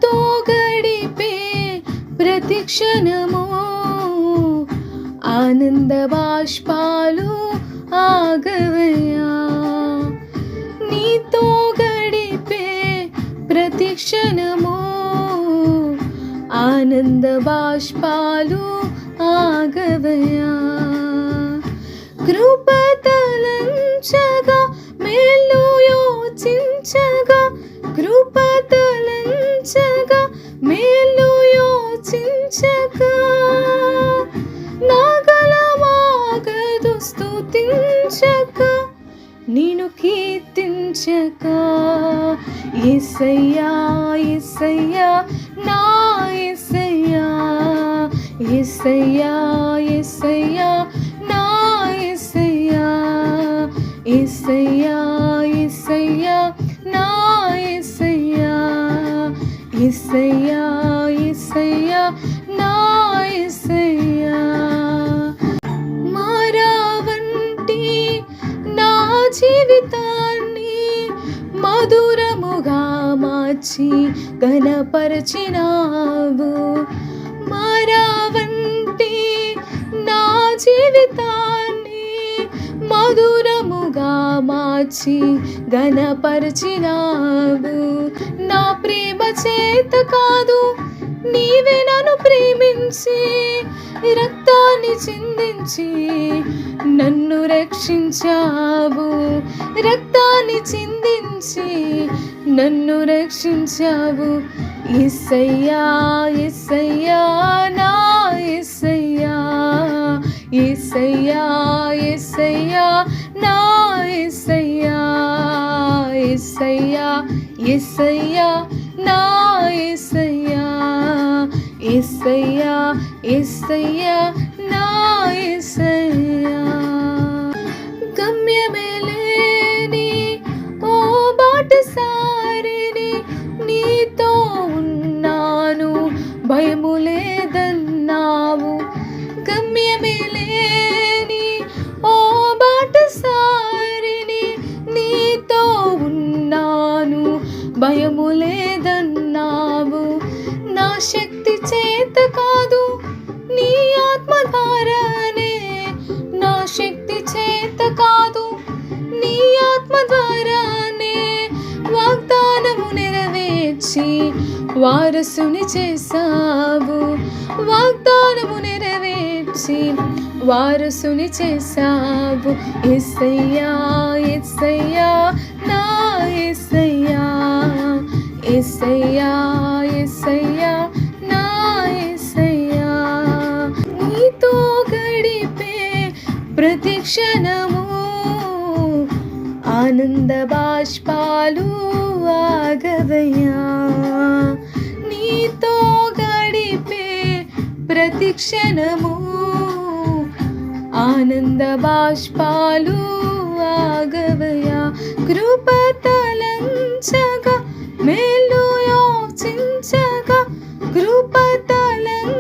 నీతో గడిపే ప్రతి క్షణము ఆనంద బాష్పాలు ఆగవయ్యా. నీతో గడిపే ప్రతి క్షణము ఆనంద బాష్పాలు ఆగవయ్యా. కృపతలంచగా మేలు యోచించగా కృపతలంచగా మేలు యోచించగా నాగలమాగదు స్తుతించక నిన్ను కీర్తించక యేసయ్యా యేసయ్యా నా యేసయ్యా యేసయ్యా యేసయ్యా నా యేసయ్యా యేసయ్యా యేసయ్యా నా యేసయ్యా యేసయ్యా యేసయ్యా నా యేసయ్యా. మారావంటి నా జీవితాన్ని మధురముగా మార్చి ఘనపరచినావు. మారావంటి నా జీవితాన్ని మధురముగా మార్చి ఘనపరచినావు. నా ప్రేమ చేత కాదు నీవే నన్ను ప్రేమించి రక్తాన్ని చిందించి నన్ను రక్షించావు. రక్తాన్ని చిందించి నన్ను రక్షించావు. యేసయ్యా యేసయ్యా నా యేసయ్యా యేసయ్యా యేసయ్యా నా యేసయ్యా యేసయ్యా యేసయ్యా నా యేసయ్యా యేసయ్యా యేసయ్యా నా యేసయ్యా. గమ్యమే లేని ఓ బాటసారిని నీతో ఉన్నాను భయము లేదన్నావు. గమ్యమే లేని ఓ బాటసారిని నీతో ఉన్నాను భయము లేదన్నావు. నా శక్తి చేత కాదు నీ ఆత్మ ద్వారానే నా శక్తి చేత కాదు నీ ఆత్మ ద్వారానే వాగ్దానము నెరవేర్చి వారసుని చేసావు. వాగ్దానము నెరవేర్చి వారసుని చేసావు. యేసయ్యా యేసయ్యా నా యేసయ్యా యేసయ్యా యేసయ్యా నా యేసయ్యా. నీతో గడిపే ప్రతి క్షణము ఆనంద బాష్పాలు ఆగవయ్యా. నీతో గడిపే ప్రతి క్షణము ఆనంద బాష్పాలు ఆగవయ్యా. కృపతలంచగా మేలు యోచించగా కృపతలంచగా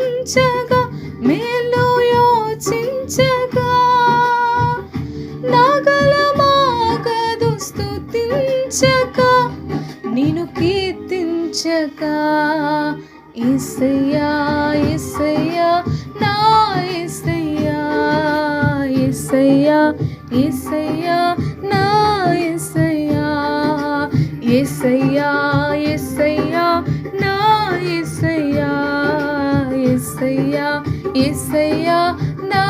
మేలు యోచించగా నాగలమాగదు స్తుతించక నిన్ను కీర్తించక యేసయ్యా యేసయ్యా నా యేసయ్యా యేసయ్యా యేసయ్యా నా యేసయ్యా యేసయ్యా యేసయ్యా నా యేసయ్యా యేసయ్యా యేసయ్యా నా